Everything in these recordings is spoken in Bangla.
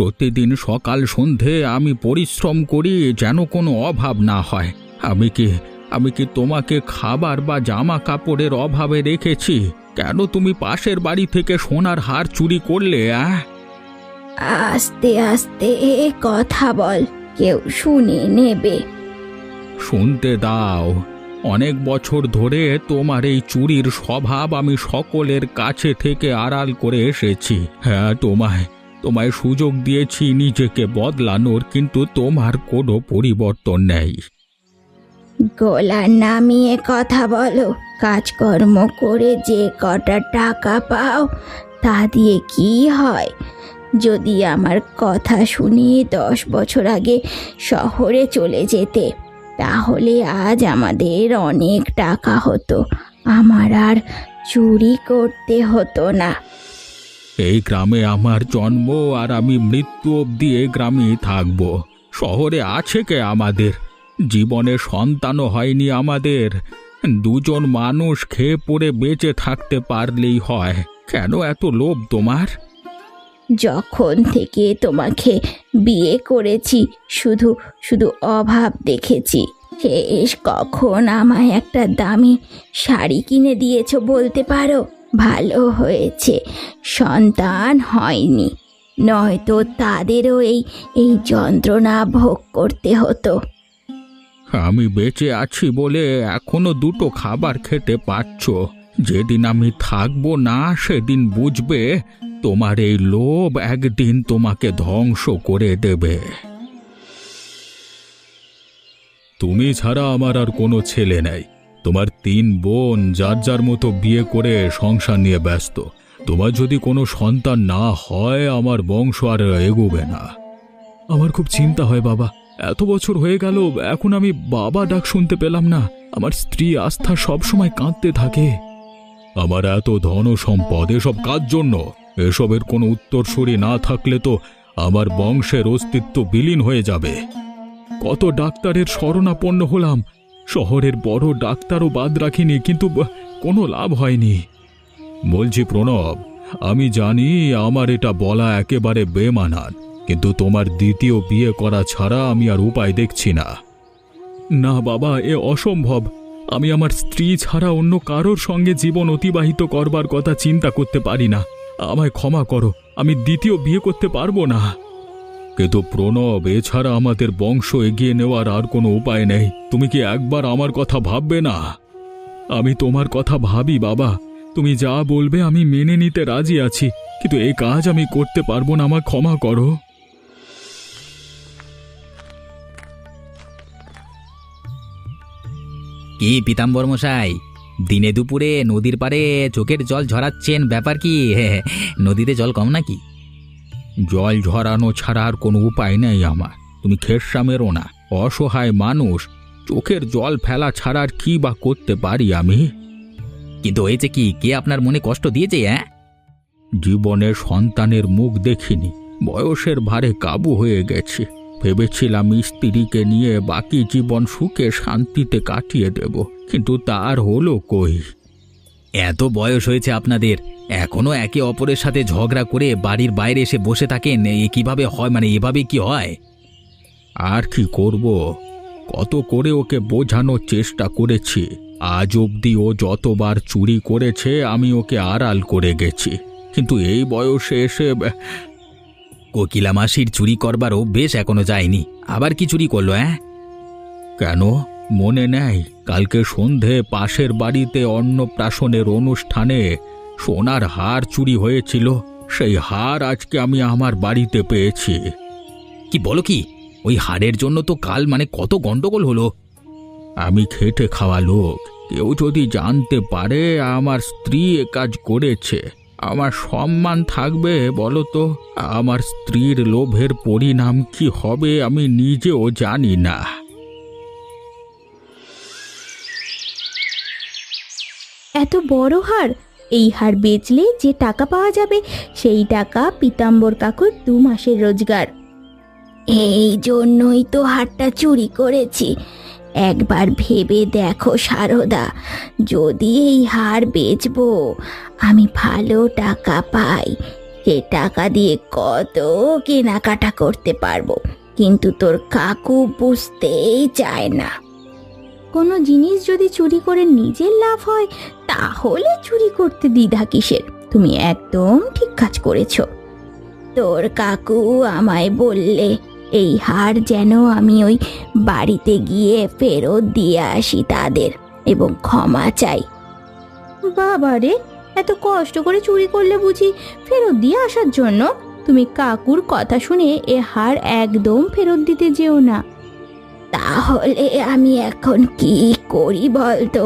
প্রতিদিন সকাল সন্ধে আমি পরিশ্রম করি যেন কোনো অভাব না হয়। আমি কি তোমাকে খাবার বা জামা কাপড়ের অভাবে রেখেছি? কেন তুমি পাশের বাড়ি থেকে সোনার হার চুরি করলে? আস্তে আস্তে কথা বল, কেউ শুনে নেবে। শুনতে দাও। অনেক বছর ধরে তোমার এই চুরির স্বভাব আমি সকলের কাছে থেকে আড়াল করে এসেছি। হ্যাঁ, তোমায় সুযোগ দিয়েছি নিজেকে বদলানোর, কিন্তু তোমার কোনো পরিবর্তন নেই। গলা নামিয়ে কথা বলো। কাজকর্ম করে যে কটা টাকা পাও তা দিয়ে কি হয়? যদি আমার কথা শুনি 10 বছর আগে শহরে চলে যেতে, তাহলে আজ আমাদের অনেক টাকা হতো, আমার আর চুরি করতে হতো না। এই গ্রামে আমার জন্ম, আর আমি মৃত্যু অবধি এই গ্রামেই থাকবো। শহরে আছে কে আমাদের? জীবনে সন্তানও হয়নি আমাদের। দুজন মানুষ খেয়ে পড়ে বেঁচে থাকতে পারলেই হয়। কেন এত লোভ তোমার? যখন থেকে তোমাকে বিয়ে করেছি শুধু শুধু অভাব দেখেছি। শেষ কখন আমায় একটা দামি শাড়ি কিনে দিয়েছো বলতে পারো? ভালো হয়েছে সন্তান হয়নি, নয়তো তাদেরও এই যন্ত্রণা ভোগ করতে হতো। আমি বেঁচে আছি বলে এখনো দুটো খাবার খেতে পাচ্ছ। যেদিন আমি থাকবো না সেদিন বুঝবে তোমার এই লোভ একদিন তোমাকে ধ্বংস করে দেবে। তুমি ছাড়া আমার আর কোনো ছেলে নেই। তোমার 3 বোন যার যার মতো বিয়ে করে সংসার নিয়ে ব্যস্ত। তোমার যদি কোনো সন্তান না হয় আমার বংশ আর এগোবে না। আমার খুব চিন্তা হয় বাবা। এত বছর হয়ে গেল, এখন আমি বাবা ডাক শুনতে পেলাম না। আমার স্ত্রী আস্থা সব সময় কাঁদতে থাকে। আমার এত ধন সম্পদ, এসব কার জন্য? এসবের কোনো উত্তরসূরি না থাকলে তো আমার বংশের অস্তিত্ব বিলীন হয়ে যাবে। কত ডাক্তারের শরণাপন্ন হলাম, শহরের বড় ডাক্তারও বাদ রাখিনি, কিন্তু কোনো লাভ হয়নি। বলছি প্রণব, আমি জানি আমার এটা বলা একেবারে বেমানান, কিন্তু তোমার দ্বিতীয় বিয়ে করা ছাড়া আমি আর উপায় দেখছি না। না বাবা, এ অসম্ভব। আমি আমার স্ত্রী ছাড়া অন্য কারোর সঙ্গে জীবন অতিবাহিত করবার কথা চিন্তা করতে পারি না। আমায় ক্ষমা করো, আমি দ্বিতীয় বিয়ে করতে পারবো না। কিন্তু প্রণব, এছাড়া আমাদের বংশ এগিয়ে নেওয়ার আর কোনো উপায় নেই। তুমি কি একবার আমার কথা ভাববে না? আমি তোমার কথা ভাবি বাবা। তুমি যা বলবে আমি মেনে নিতে রাজি আছি, কিন্তু এই কাজ আমি করতে পারবো না। আমায় ক্ষমা করো। কি পীতাম্বর মশাই, দিনে দুপুরে নদীর পাড়ে চোখের জল ঝরাচ্ছেন, ব্যাপার কি? নদীতে জল কম নাকি? জল ঝরানো ছাড়া আর কোনো উপায় নেই আমার। তুমি খেসাম মেরো না। অসহায় মানুষ, চোখের জল ফেলা ছাড়া আর কি বা করতে পারি আমি? কিন্তু হয়েছে কি? কে আপনার মনে কষ্ট দিয়েছে? জীবনে সন্তানের মুখ দেখিনি, বয়সের ভারে কাবু হয়ে গেছি। ভেবেছিলাম স্ত্রীকে নিয়ে বাকি জীবন সুখে শান্তিতে কাটিয়ে দেব, কিন্তু তার হলো কই। এত বয়স হয়েছে আপনাদের, এখনো একে অপরের সাথে ঝগড়া করে বাড়ির বাইরে এসে বসে থাকেন? এ কিভাবে হয়? মানে এভাবে কি হয়? আর কি করব? কত করে ওকে বোঝানোর চেষ্টা করেছি। আজ অবধি ও যতবার চুরি করেছে আমি ওকে আড়াল করে গেছি, কিন্তু এই বয়সে এসে কোকিলা মাসির চুরি করবার অভ্যেস এখনো যায়নি, আবার কি চুরি করলো? কেন মনে নেই? কালকে সন্ধে পাশের বাড়িতে অন্নপ্রাশনের অনুষ্ঠানে সোনার হার চুরি হয়েছিল। সেই হার আজকে আমি আমার বাড়িতে পেয়েছি। কি বলো কি? ওই হারের জন্য তো কাল কত গন্ডগোল হলো। আমি খেটে খাওয়া লোক, কেউ যদি জানতে পারে আমার স্ত্রী এ কাজ করেছে, আমার সম্মান থাকবে বলো তো? আমার স্ত্রীর লোভের পরিণাম কি হবে আমি নিজেও জানি না। এত বড় হার! এই হার বেচলে যে টাকা পাওয়া যাবে সেই টাকা পীতাম্বর কাকুর 2 মাসের রোজগার। এই জন্যই তো হারটা চুরি করেছি। একবার ভেবে দেখো সারদা, যদি এই হার বেচবো আমি ভালো টাকা পাই, এ টাকা দিয়ে কত কেনাকাটা করতে পারবো, কিন্তু তোর কাকু বুঝতেই চায় না। কোনো জিনিস যদি চুরি করে নিজের লাভ হয় তাহলে চুরি করতে দ্বিধা কিসের? তুমি একদম ঠিক কাজ করেছো। তোর কাকু আমায় বললে এই হার যেন আমি ওই বাড়িতে গিয়ে ফেরত দিয়ে আসি তাদের, এবং ক্ষমা চাই। বাবারে, এত কষ্ট করে চুরি করলে বুঝি ফেরত দিয়ে আসার জন্য? তুমি কাকুর কথা শুনে এ হার একদম ফেরত দিতে যেও না। তাহলে আমি এখন কি করি বলতো?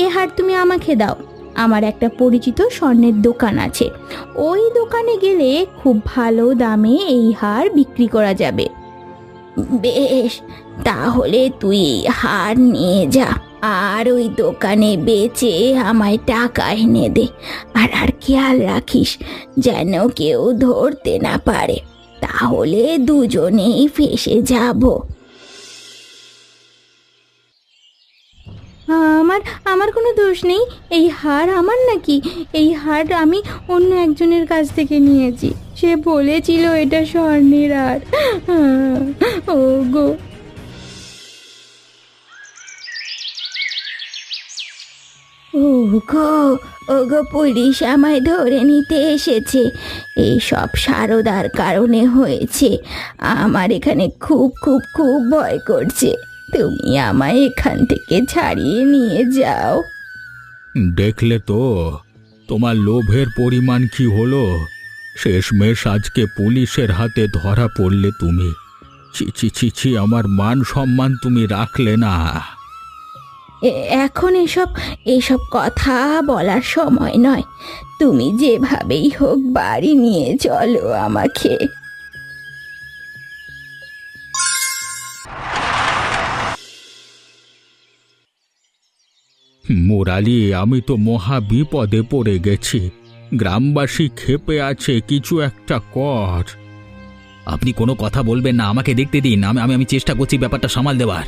এ হার তুমি আমাকে দাও। আমার একটা পরিচিত স্বর্ণের দোকান আছে, ওই দোকানে গেলে খুব ভালো দামে এই হার বিক্রি করা যাবে। বেশ, তাহলে তুই হার নিয়ে যা, আর ওই দোকানে বেচে আমায় টাকা এনে দে। আর আর খেয়াল রাখিস যেন কেউ ধরতে না পারে, তাহলে দুজনেই ফেঁসে যাব। আমার আমার কোনো দোষ নেই। এই হার আমার নাকি? এই হার আমি অন্য একজনের কাছ থেকে নিয়েছি। সে বলেছিল এটা স্বর্ণের হার। ও গো, ওগো পুলিশ আমায় ধরে নিতে এসেছে। এই সব সারদার কারণে হয়েছে। আমার এখানে খুব খুব খুব ভয় করছে। তুমি আমায় এখান থেকে ছাড়িয়ে নিয়ে যাও। দেখলে তো তোমার লোভের পরিমাণ কি হলো? শেষমেশ আজকে পুলিশের হাতে ধরা পড়লে তুমি। ছি ছি ছি ছি, আমার মান সম্মান তুমি রাখলে না। এখন এসব কথা বলার সময় নয়। তুমি যেভাবেই হোক বাড়ি নিয়ে চলো আমাকে। মুরালি, আমি তো মহা বিপদে পড়ে গেছি। গ্রামবাসী ক্ষেপে আছে, কিছু একটা কর। আপনি কোনো কথা বলবেন না, আমাকে দেখতে দিন। আমি আমি আমি চেষ্টা করছি ব্যাপারটা সামাল দেওয়ার।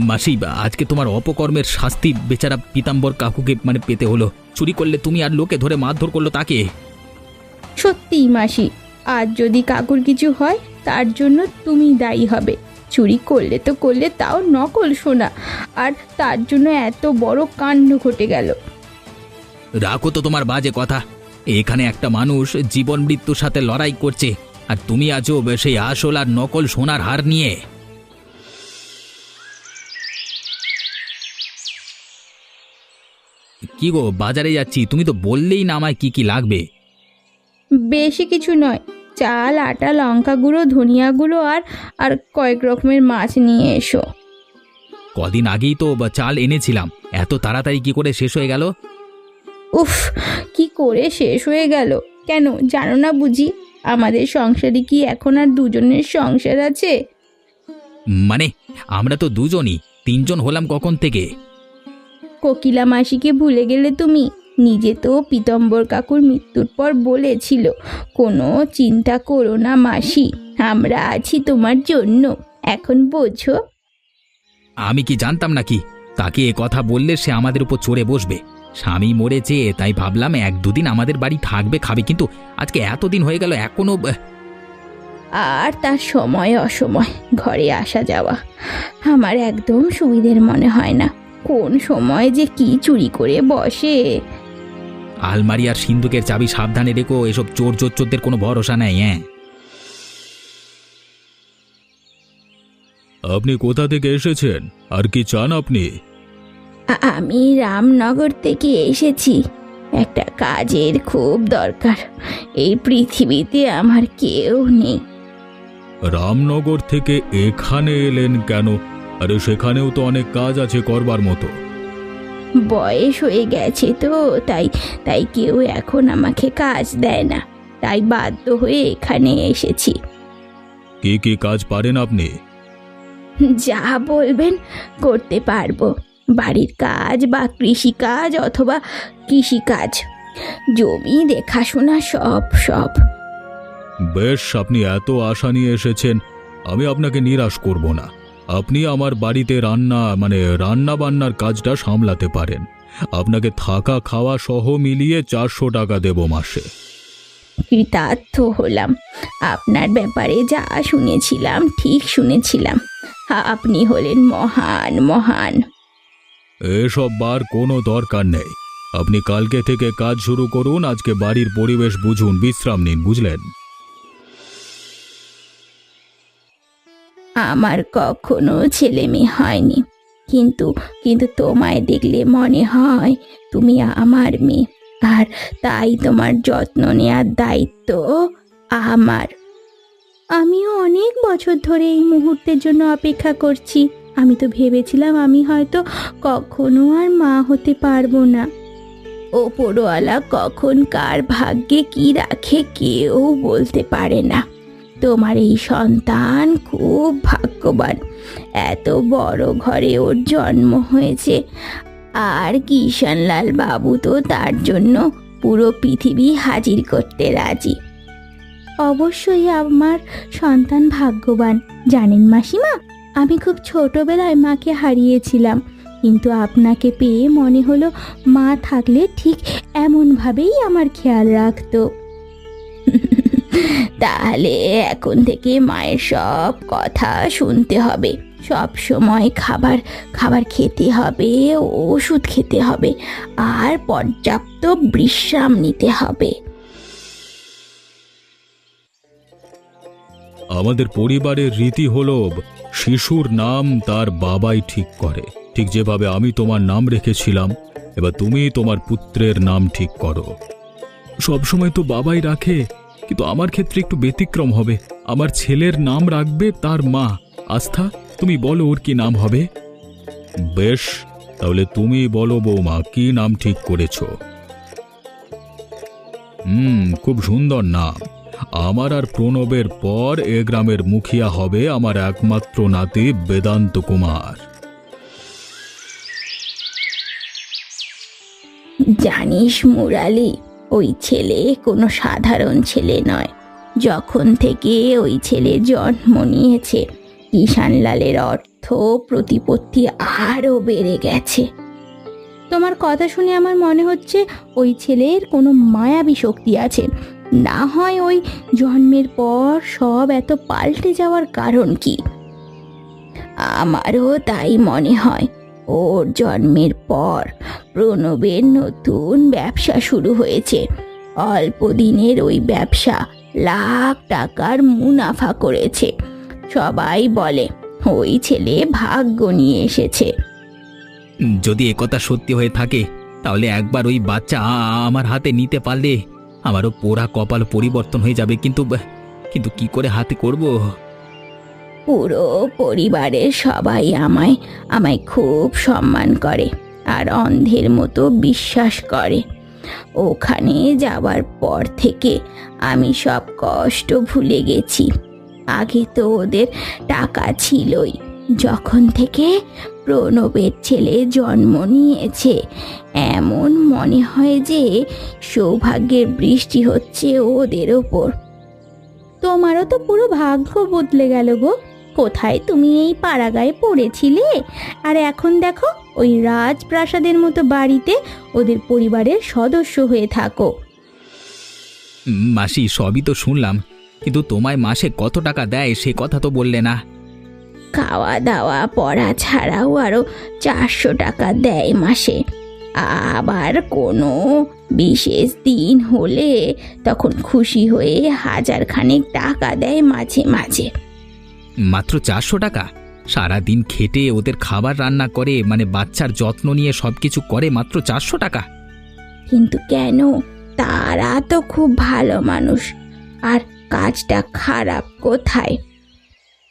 মাসি, আজকে তোমার অপকর্মের শাস্তি বেচারা পীতাম্বর কাকুকে পেতে হলো। চুরি করলে তুমি, আর লোকে ধরে মারধর করলো তাকে। সত্যিই মাসি, আজ যদি কাকুর কিছু হয় তার জন্য তুমি দায়ী হবে। চুরি করলে তো করলে, তাও নকল সোনা, আর তার জন্য এত বড় কাণ্ড ঘটে গেল। রাখো তো তোমার বাজে কথা। এখানে একটা মানুষ জীবন মৃত্যুর সাথে লড়াই করছে, আর তুমি আজও সেই আসল আর নকল সোনার হার নিয়ে। কি গো, বাজারে যাচ্ছি, তুমি তো বললেই না আমায় কি কি লাগবে। বেশি কিছু নয়, চাল, আটা, লঙ্কা গুঁড়ো, ধনিয়া গুঁড়ো আর আর কয়েক রকমের মাছ নিয়ে এসো। কদিন আগেই তো চাল এনেছিলাম, এত তাড়াতাড়ি কি করে শেষ হয়ে গেল? উফ, কি করে শেষ হয়ে গেল? কেন জানো না বুঝি? আমাদের সংসারে কি এখন আর দুজনের সংসার আছে? আমরা তো দুজনই, তিনজন হলাম কখন থেকে? কোকিলা মাসিকে ভুলে গেলে তুমি? নিজে তো পীতাম্বর কাকুর মৃত্যুর পর বলেছিল, কোনো চিন্তা করো না মাসি, আমরা আছি তোমার জন্য। এখন বোঝো? আমি কি জানতাম নাকি? তাকে এ কথা বললে সে আমাদের উপর চড়ে বসবে। স্বামী মরেছে, তাই ভাবলাম এক দুদিন আমাদের বাড়ি থাকবে, খাবে, কিন্তু আজকে এতদিন হয়ে গেল এখনো। আর তার সময় অসময় ঘরে আসা যাওয়া আমার একদম সুবিধের মনে হয় না। কোন সময় যে কি চুরি করে বসে। আলমারি আর সিন্ধুকের চাবি সাবধানে রেখো, এসব চোর চোরদের কোনো ভরসা নেই। হ্যাঁ, আপনি কোথা থেকে এসেছেন, আর কি চান আপনি? আমি রামনগর থেকে এসেছি। একটা কাজের খুব দরকার। এই পৃথিবীতে আমার কেউ নেই। রামনগর থেকে এখানে এলেন কেন? আরে সেখানেও তো অনেক কাজ আছে করবার মতো। বয়স হয়ে গেছে তো, তাই তাই কেউ এখন আমাকে কাজ দেয় না, তাই বাধ্য হয়ে এখানে এসেছি। কি কি কাজ পারেন আপনি? যা বলবেন করতে পারবো। বাড়ির কাজ বা কৃষিকাজ অথবা কৃষিকাজ, জমি দেখাশোনা, সব সব। বেশ, আপনি এত আশা নিয়ে এসেছেন, আমি আপনাকে নিরাশ করব না। আপনি আমার বাড়িতে রান্না বান্নার কাজটা সামলাতে পারেন। আপনাকে থাকা খাওয়া সহ মিলিয়ে 400 টাকা দেব মাসে। কৃতার্থ হলাম। আপনার ব্যাপারে যা শুনেছিলাম ঠিক শুনেছিলাম। আপনি হলেন মহান মহান। এসব বার কোনো দরকার নেই। আপনি কালকে থেকে কাজ শুরু করুন। আজকে বাড়ির পরিবেশ বুঝুন, বিশ্রাম নিন, বুঝলেন? আমার কখনো ছেলে মেয়ে হয়নি, কিন্তু কিন্তু তোমায় দেখলে মনে হয় তুমি আমার মেয়ে, আর তাই তোমার যত্ন নেওয়ার দায়িত্ব আমার। আমিও অনেক বছর ধরে এই মুহূর্তের জন্য অপেক্ষা করছি। আমি তো ভেবেছিলাম আমি হয়তো কখনো আর মা হতে পারবো না। ওপরওয়ালা কখন কার ভাগ্যে কি রাখে কেউ বলতে পারে না। তোমার এই সন্তান খুব ভাগ্যবান। এত বড় ঘরে ওর জন্ম হয়েছে, আর কিষানলাল বাবু তো তার জন্য পুরো পৃথিবী হাজির করতে রাজি। অবশ্যই আমার সন্তান ভাগ্যবান। জানেন মাসিমা, আমি খুব ছোটবেলায় মাকে হারিয়েছিলাম, কিন্তু আপনাকে পেয়ে মনে হলো মা থাকলে ঠিক এমনভাবেই আমার খেয়াল রাখতো। তাহলে এখন থেকে মায়ের সব কথা শুনতে হবে। সব সময় খাবার খাবার খেতে হবে, ওষুধ খেতে হবে, আর পর্যাপ্ত বিশ্রাম নিতে হবে। আমাদের পরিবারের রীতি হলো শিশুর নাম তার বাবাই ঠিক করে। ঠিক যেভাবে আমি তোমার নাম রেখেছিলাম, এবার তুমি তোমার পুত্রের নাম ঠিক করো। সবসময় তো বাবাই রাখে, কিন্তু আমার ক্ষেত্রে একটু ব্যতিক্রম হবে। আমার ছেলের নাম রাখবে তার মা। আস্থা, তুমি বলো ওর কি নাম হবে? বেশ, তাহলে তুমি বলো বৌমা, কি নাম ঠিক করেছো? খুব সুন্দর নাম। আমার আর প্রণবের পর এ গ্রামের মুখিয়া হবে আমার একমাত্র নাতি বেদান্ত কুমার। জানিস মুরালি, ওই ছেলে কোনো সাধারণ ছেলে নয়। যখন থেকে ওই ছেলে জন্ম নিয়েছে, কিষানলালের অর্থ প্রতিপত্তি আরও বেড়ে গেছে। তোমার কথা শুনে আমার মনে হচ্ছে ওই ছেলের কোনো মায়াবী শক্তি আছে। না হয় ওই জন্মের পর সব এত পাল্টে যাওয়ার কারণ কি? আমারও তাই মনে হয়। ওর জন্মের পর প্রণবের নতুন ব্যবসা শুরু হয়েছে। অল্প দিনের ওই ব্যবসা লাখ টাকার মুনাফা করেছে। সবাই বলে ওই ছেলে ভাগ্য নিয়ে এসেছে। যদি একথা সত্যি হয়ে থাকে, তাহলে একবার ওই বাচ্চা আমার হাতে নিতে পারলে আমারও পোড়া কপাল পরিবর্তন হয়ে যাবে। কিন্তু কিন্তু কি করে হাতে করব? পুরো পরিবারের সবাই আমায় খুব সম্মান করে আর অন্ধের মতো বিশ্বাস করে। ওখানে যাওয়ার পর থেকে আমি সব কষ্ট ভুলে গেছি। আগে তো ওদের টাকা ছিলই। যখন থেকে প্রণবের ছেলে জন্ম নিয়েছে, এমন মনে হয় যে সৌভাগ্যের বৃষ্টি হচ্ছে ওদের ওপর। তোমারও তো পুরো ভাগ্য বদলে গেল গো। কোথায় তুমি এই পাড়াগায়ে পড়েছিলে, আর এখন দেখো ওই রাজপ্রাসাদের মতো বাড়িতে ওদের পরিবারের সদস্য হয়ে থাকো। মাসি, সবই তো শুনলাম, কিন্তু তোমায় মাসে কত টাকা দেয় সে কথা তো বললে না। খাওয়া দাওয়া পড়া ছাড়াও আরো 400 টাকা দেয় মাসে। আবার কোনো বিশেষ দিন হলে তখন খুশি হয়ে 1000 টাকা দেয় মাঝে মাঝে। মাত্র 400 টাকা? সারাদিন খেটে ওদের খাবার রান্না করে, বাচ্চার যত্ন নিয়ে সবকিছু করে, মাত্র 400 টাকা? কিন্তু কেন? তারা তো খুব ভালো মানুষ। আর কাজটা খারাপ কোথায়?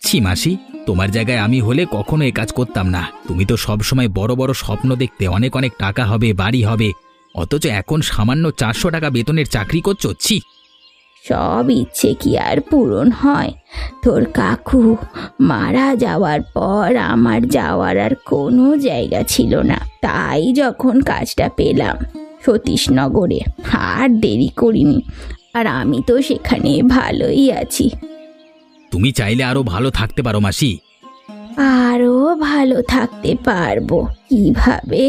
ছি মাসি, তোমার জায়গায় আমি হলে কখনো এ কাজ করতাম না। তুমি তো সব সময় বড় বড় স্বপ্ন দেখতে, অনেক অনেক টাকা হবে, বাড়ি হবে, অথচ এখন সামান্য 400 টাকা বেতনের চাকরি করছো। ছি! সব ইচ্ছে কি আর পূরণ হয়? তোর কাকু মারা যাওয়ার পর আমার যাওয়ার আর কোনো জায়গা ছিল না। তাই যখন কাজটা পেলাম সতীশনগরে, আর দেরি করিনি। আর আমি তো সেখানে ভালোই আছি। তুমি চাইলে আরো ভালো থাকতে পারো মাসি। আর ভালো থাকতে পারবো কিভাবে?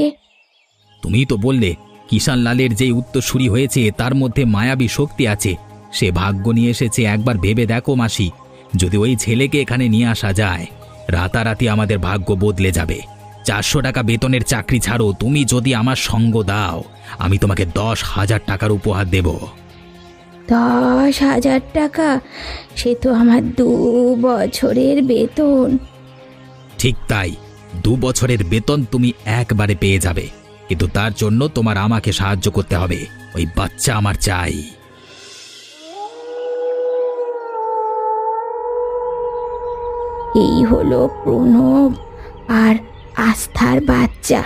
তুমি তো বললে কিষান লালের যে উত্তরসূরি হয়েছে তার মধ্যে মায়াবী শক্তি আছে। সে ভাগ্য নিয়ে এসেছে, একবার ভেবে দেখো মাসি, যদি ওই ছেলেকে এখানে নিয়ে আসা যায় রাতারাতি আমাদের ভাগ্য বদলে যাবে। 400 টাকা বেতনের চাকরি ছাড়ো, তুমি যদি আমার সঙ্গ দাও আমি তোমাকে 10,000 টাকার উপহার দেব। 10,000 টাকা? সে তো আমার 2 বছরের বেতন। ঠিক তাই, 2 বছরের বেতন তুমি একবারে পেয়ে যাবে, কিন্তু তার জন্য তোমার আমাকে সাহায্য করতে হবে। ওই বাচ্চা আমার চাই। এই হলো প্রণব আর আস্থার বাচ্চা।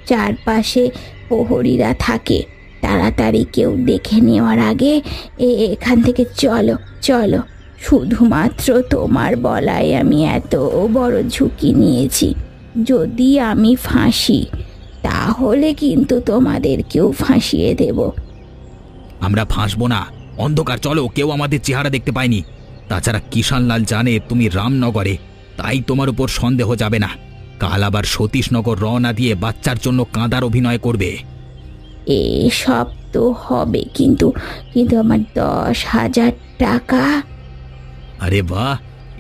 চারপাশে প্রহরীরা থাকে, তাড়াতাড়ি কেউ দেখে নেওয়ার আগে এখান থেকে চলো চলো। শুধুমাত্র তোমার বলায় আমি এত বড় ঝুঁকি নিয়েছি। যদি আমি ফাঁসি তাহলে কিন্তু তোমাদেরকেও ফাঁসিয়ে দেব। আমরা ফাঁসবো না, অন্ধকার চলো, কেউ আমাদের চেহারা দেখতে পায়নি। তাছাড়া কিষানলাল জানে তুমি রামনগরে, তাই তোমার উপর সন্দেহ যাবে না। কাল আবার সতীশনগর রওনা দিয়ে বাচ্চার জন্য কাঁদার অভিনয় করবে। এসব তো হবে, কিন্তু কিন্তু আমার 10,000 টাকা। আরে বাহ,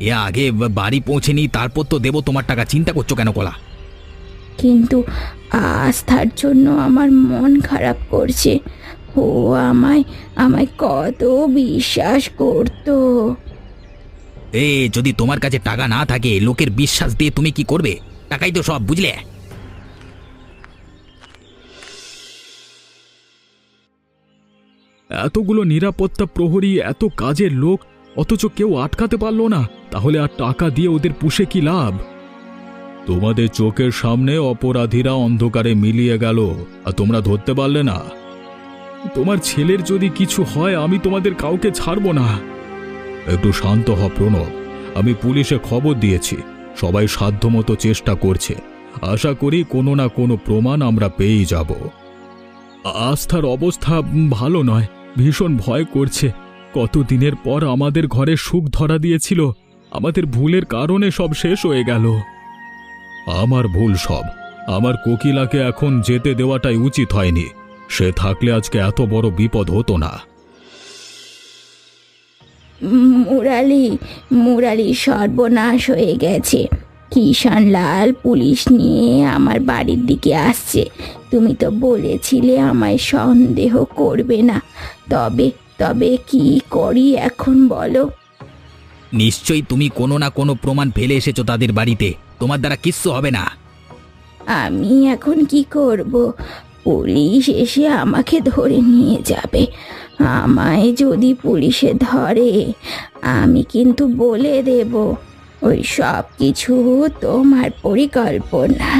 এ আগে বাড়ি পৌঁছেনি, তারপর তো দেবো তোমার টাকা। চিন্তা করছো কেন কলা? কিন্তু আস্থার জন্য আমার মন খারাপ করছে। ও আমায় আমায় কত বিশ্বাস করতো। যদি তোমার কাছে টাকা না থাকে লোকের বিশ্বাস দিয়ে তুমি কি করবে? টাকাই তো সব, বুঝলে? এতগুলো নিরাপত্তা প্রহরী, এত কাজের লোক, অথচ কেউ আটকাতে পারলো না। তাহলে আর টাকা দিয়ে ওদের পুষে কি লাভ? তোমাদের চোখের সামনে অপরাধীরা অন্ধকারে মিলিয়ে গেল, আর তোমরা ধরতে পারলে না। তোমার ছেলের যদি কিছু হয় আমি তোমাদের কাউকে ছাড়বো না। একটু শান্ত হ প্রণব, আমি পুলিশে খবর দিয়েছি, সবাই সাধ্যমতো চেষ্টা করছে। আশা করি কোনো না কোনো প্রমাণ আমরা পেয়েই যাব। আস্থার অবস্থা ভালো নয়, ভীষণ ভয় করছে। কতদিনের পর আমাদের ঘরে সুখ ধরা দিয়েছিল, আমাদের ভুলের কারণে সব শেষ হয়ে গেল। আমার ভুল সব। আমার কোকিলাকে এখন যেতে দেওয়াটাই উচিত হয়নি। সে থাকলে আজকে এত বড় বিপদ হতো না। মুরালি মুরালি সর্বনাশ হয়ে গেছে। কিষানলাল পুলিশ নিয়ে আমার বাড়ির দিকে আসছে। তুমি তো বলেছিলে আমায় সন্দেহ করবে না। তবে তবে কি করি এখন বলো? নিশ্চয়ই তুমি কোনো না কোনো প্রমাণ ফেলে এসেছো তাদের বাড়িতে, তোমার দ্বারা কিচ্ছু হবে না। আমি এখন কি করব? পুলিশ এসে আমাকে ধরে নিয়ে যাবে। আমায় যদি পুলিশে ধরে আমি কিন্তু বলে দেব ওই সব কিছু তোমার পরিকল্পনা।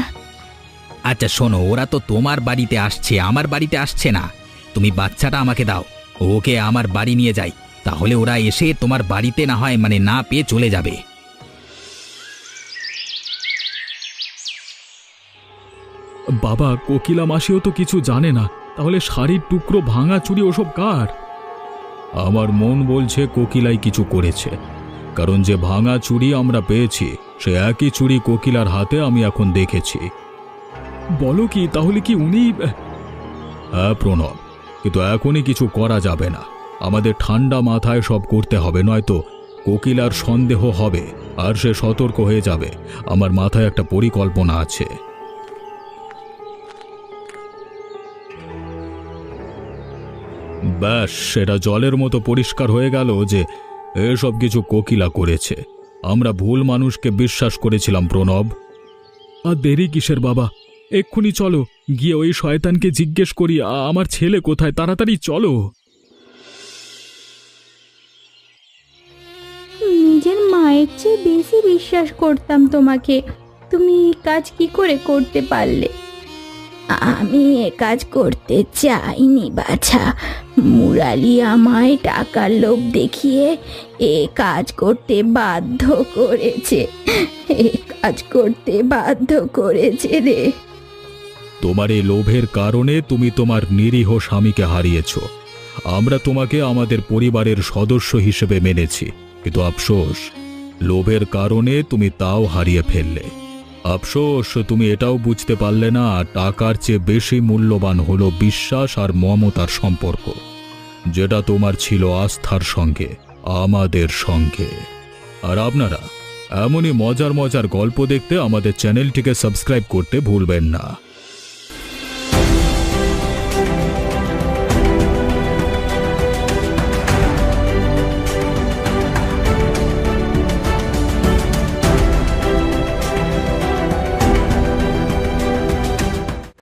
আচ্ছা শোনো, ওরা তো তোমার বাড়িতে আসছে, আমার বাড়িতে আসছে না। তুমি বাচ্চাটা আমাকে দাও, ওকে আমার বাড়ি নিয়ে যাই, তাহলে ওরা এসে তোমার বাড়িতে না হয় না পেয়ে চলে যাবে। বাবা, কোকিলা মাসিও তো কিছু জানে না, তাহলে শাড়ির টুকরো, ভাঙা চুড়ি ওসব কার? আমার মন বলছে কোকিলাই কিছু করেছে, কারণ যে ভাঙা চুড়ি আমরা পেয়েছি সে একই চুড়ি কোকিলার হাতে আমি এখন দেখেছি। বলো কি, তাহলে কি উনি? হ্যাঁ প্রণব, কিন্তু এখনই কিছু করা যাবে না। আমাদের ঠান্ডা মাথায় সব করতে হবে, নয়তো কোকিলার সন্দেহ হবে আর সে সতর্ক হয়ে যাবে। আমার মাথায় একটা পরিকল্পনা আছে। ব্যাস, সেটা জলের মতো পরিষ্কার হয়ে গেল যে এসব কিছু কোকিলা করেছে। আমরা ভুল মানুষকে বিশ্বাস করেছিলাম প্রণব। আর দেরি কিসের বাবা, এক্ষুনি চলো গিয়ে ওই শয়তানকে জিজ্ঞেস করি আমার ছেলে কোথায়। তাড়াতাড়ি চলো। নিজের মায়ের চেয়ে বেশি বিশ্বাস করতাম তোমাকে। তুমি এই কাজ কি করে করতে পারলে? আমি এ কাজ করতে চাইনি বাছা। মুরালি আমায় টাকার লোভ দেখিয়ে এ কাজ করতে বাধ্য করেছে। এ কাজ করতে বাধ্য করেছে রে। তোমার এই লোভের কারণে তুমি তোমার নিরীহ স্বামীকে হারিয়েছ। আমরা তোমাকে আমাদের পরিবারের সদস্য হিসেবে মেনেছি, কিন্তু আফসোস, লোভের কারণে তুমি তাও হারিয়ে ফেললে। আফসোস তুমি এটাও বুঝতে পারলে না, টাকার চেয়ে বেশি মূল্যবান হলো বিশ্বাস আর মমতার সম্পর্ক, যেটা তোমার ছিল আস্থার সঙ্গে, আমাদের সঙ্গে। আর আপনারা এমনই মজার মজার গল্প দেখতে আমাদের চ্যানেলটিকে সাবস্ক্রাইব করতে ভুলবেন না।